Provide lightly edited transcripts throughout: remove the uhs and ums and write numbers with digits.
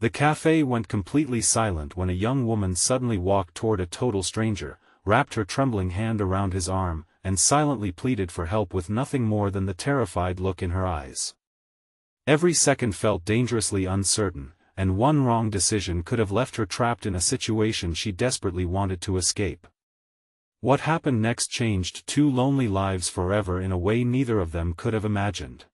The cafe went completely silent when a young woman suddenly walked toward a total stranger, wrapped her trembling hand around his arm, and silently pleaded for help with nothing more than the terrified look in her eyes. Every second felt dangerously uncertain, and one wrong decision could have left her trapped in a situation she desperately wanted to escape. What happened next changed two lonely lives forever in a way neither of them could have imagined.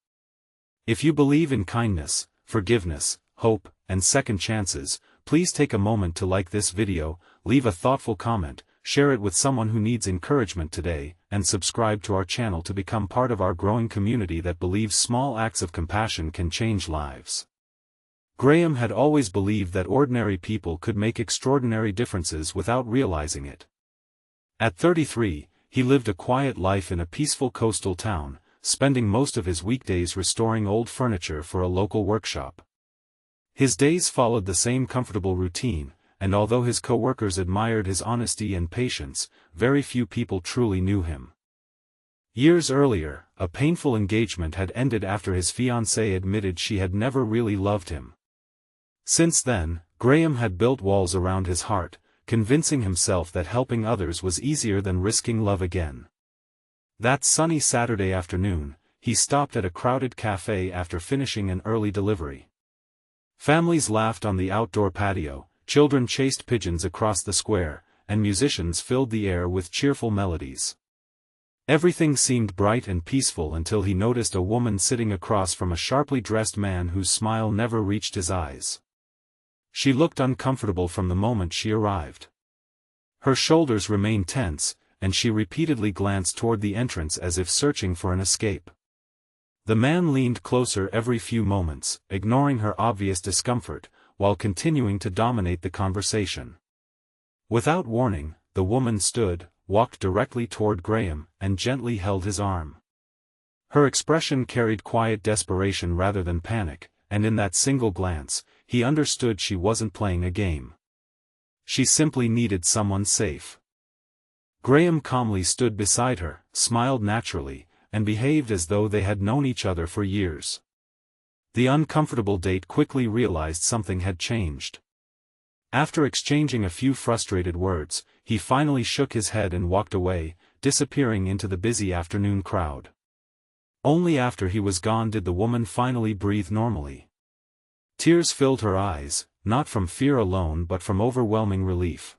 If you believe in kindness, forgiveness, hope, and second chances, please take a moment to like this video, leave a thoughtful comment, share it with someone who needs encouragement today, and subscribe to our channel to become part of our growing community that believes small acts of compassion can change lives. Graham had always believed that ordinary people could make extraordinary differences without realizing it. At 33, he lived a quiet life in a peaceful coastal town, spending most of his weekdays restoring old furniture for a local workshop. His days followed the same comfortable routine, and although his co-workers admired his honesty and patience, very few people truly knew him. Years earlier, a painful engagement had ended after his fiancée admitted she had never really loved him. Since then, Graham had built walls around his heart, convincing himself that helping others was easier than risking love again. That sunny Saturday afternoon, he stopped at a crowded cafe after finishing an early delivery. Families laughed on the outdoor patio, children chased pigeons across the square, and musicians filled the air with cheerful melodies. Everything seemed bright and peaceful until he noticed a woman sitting across from a sharply dressed man whose smile never reached his eyes. She looked uncomfortable from the moment she arrived. Her shoulders remained tense, and she repeatedly glanced toward the entrance as if searching for an escape. The man leaned closer every few moments, ignoring her obvious discomfort, while continuing to dominate the conversation. Without warning, the woman stood, walked directly toward Graham, and gently held his arm. Her expression carried quiet desperation rather than panic, and in that single glance, he understood she wasn't playing a game. She simply needed someone safe. Graham calmly stood beside her, smiled naturally, and behaved as though they had known each other for years. The uncomfortable date quickly realized something had changed. After exchanging a few frustrated words, he finally shook his head and walked away, disappearing into the busy afternoon crowd. Only after he was gone did the woman finally breathe normally. Tears filled her eyes, not from fear alone but from overwhelming relief.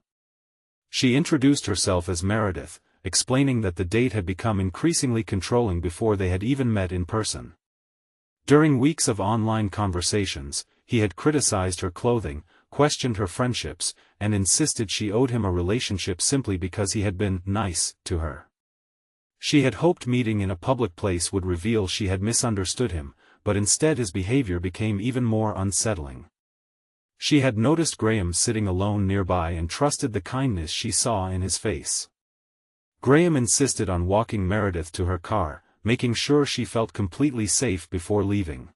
She introduced herself as Meredith, explaining that the date had become increasingly controlling before they had even met in person. During weeks of online conversations, he had criticized her clothing, questioned her friendships, and insisted she owed him a relationship simply because he had been nice to her. She had hoped meeting in a public place would reveal she had misunderstood him, but instead his behavior became even more unsettling. She had noticed Graham sitting alone nearby and trusted the kindness she saw in his face. Graham insisted on walking Meredith to her car, making sure she felt completely safe before leaving.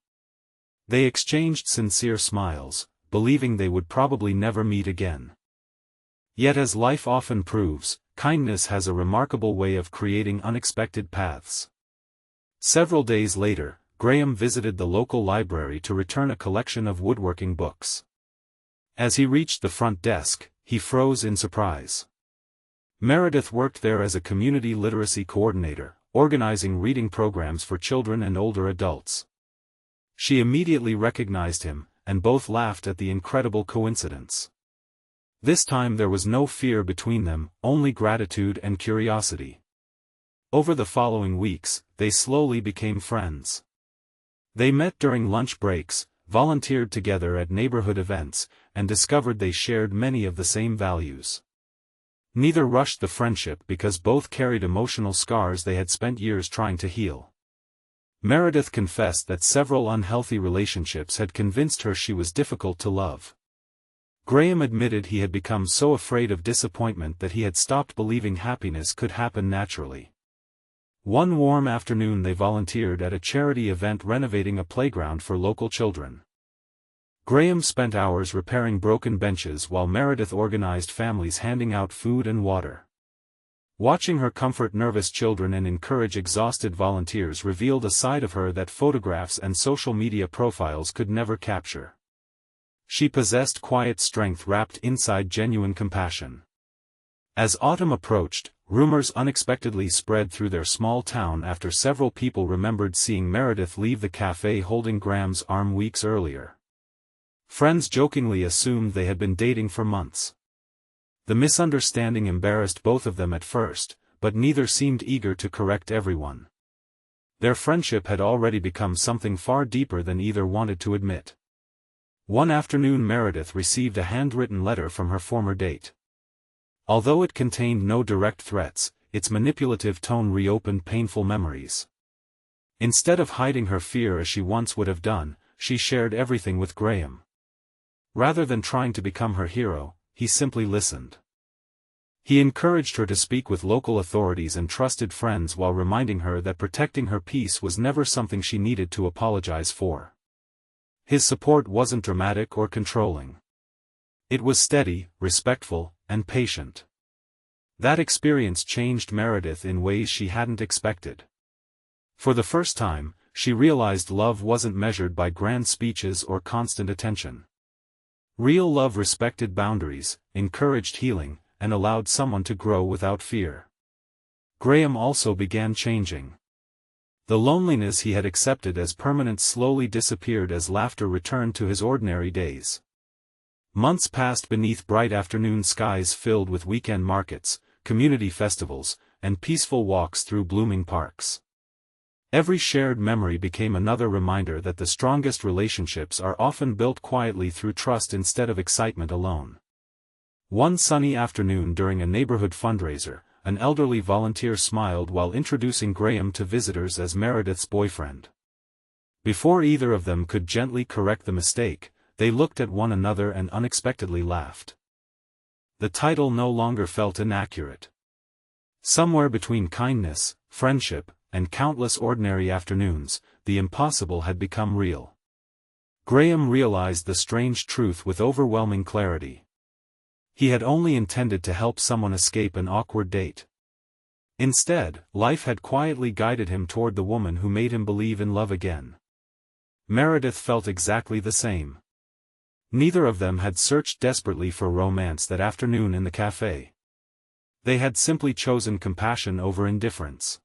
They exchanged sincere smiles, believing they would probably never meet again. Yet as life often proves, kindness has a remarkable way of creating unexpected paths. Several days later, Graham visited the local library to return a collection of woodworking books. As he reached the front desk, he froze in surprise. Meredith worked there as a community literacy coordinator, organizing reading programs for children and older adults. She immediately recognized him, and both laughed at the incredible coincidence. This time there was no fear between them, only gratitude and curiosity. Over the following weeks, they slowly became friends. They met during lunch breaks, volunteered together at neighborhood events, and discovered they shared many of the same values. Neither rushed the friendship because both carried emotional scars they had spent years trying to heal. Meredith confessed that several unhealthy relationships had convinced her she was difficult to love. Graham admitted he had become so afraid of disappointment that he had stopped believing happiness could happen naturally. One warm afternoon they volunteered at a charity event renovating a playground for local children. Graham spent hours repairing broken benches while Meredith organized families handing out food and water. Watching her comfort nervous children and encourage exhausted volunteers revealed a side of her that photographs and social media profiles could never capture. She possessed quiet strength wrapped inside genuine compassion. As autumn approached, rumors unexpectedly spread through their small town after several people remembered seeing Meredith leave the cafe holding Graham's arm weeks earlier. Friends jokingly assumed they had been dating for months. The misunderstanding embarrassed both of them at first, but neither seemed eager to correct everyone. Their friendship had already become something far deeper than either wanted to admit. One afternoon Meredith received a handwritten letter from her former date. Although it contained no direct threats, its manipulative tone reopened painful memories. Instead of hiding her fear as she once would have done, she shared everything with Graham. Rather than trying to become her hero, he simply listened. He encouraged her to speak with local authorities and trusted friends while reminding her that protecting her peace was never something she needed to apologize for. His support wasn't dramatic or controlling. It was steady, respectful, and patient. That experience changed Meredith in ways she hadn't expected. For the first time, she realized love wasn't measured by grand speeches or constant attention. Real love respected boundaries, encouraged healing, and allowed someone to grow without fear. Graham also began changing. The loneliness he had accepted as permanent slowly disappeared as laughter returned to his ordinary days. Months passed beneath bright afternoon skies filled with weekend markets, community festivals, and peaceful walks through blooming parks. Every shared memory became another reminder that the strongest relationships are often built quietly through trust instead of excitement alone. One sunny afternoon during a neighborhood fundraiser, an elderly volunteer smiled while introducing Graham to visitors as Meredith's boyfriend. Before either of them could gently correct the mistake, they looked at one another and unexpectedly laughed. The title no longer felt inaccurate. Somewhere between kindness, friendship, and countless ordinary afternoons, the impossible had become real. Graham realized the strange truth with overwhelming clarity. He had only intended to help someone escape an awkward date. Instead, life had quietly guided him toward the woman who made him believe in love again. Meredith felt exactly the same. Neither of them had searched desperately for romance that afternoon in the cafe. They had simply chosen compassion over indifference.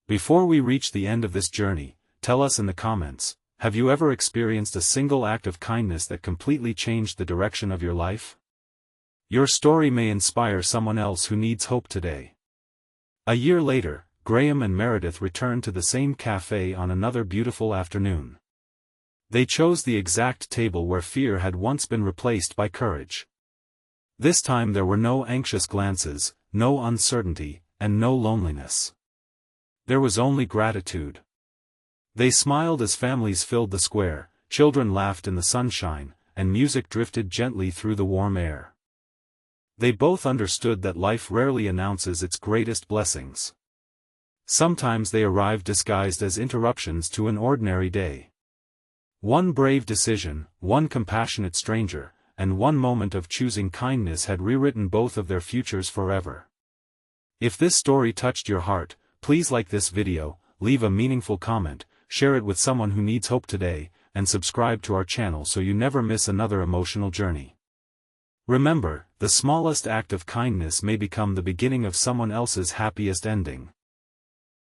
Before we reach the end of this journey, tell us in the comments, have you ever experienced a single act of kindness that completely changed the direction of your life? Your story may inspire someone else who needs hope today. A year later, Graham and Meredith returned to the same cafe on another beautiful afternoon. They chose the exact table where fear had once been replaced by courage. This time there were no anxious glances, no uncertainty, and no loneliness. There was only gratitude. They smiled as families filled the square, children laughed in the sunshine, and music drifted gently through the warm air. They both understood that life rarely announces its greatest blessings. Sometimes they arrive disguised as interruptions to an ordinary day. One brave decision, one compassionate stranger, and one moment of choosing kindness had rewritten both of their futures forever. If this story touched your heart, please like this video, leave a meaningful comment, share it with someone who needs hope today, and subscribe to our channel so you never miss another emotional journey. Remember, the smallest act of kindness may become the beginning of someone else's happiest ending.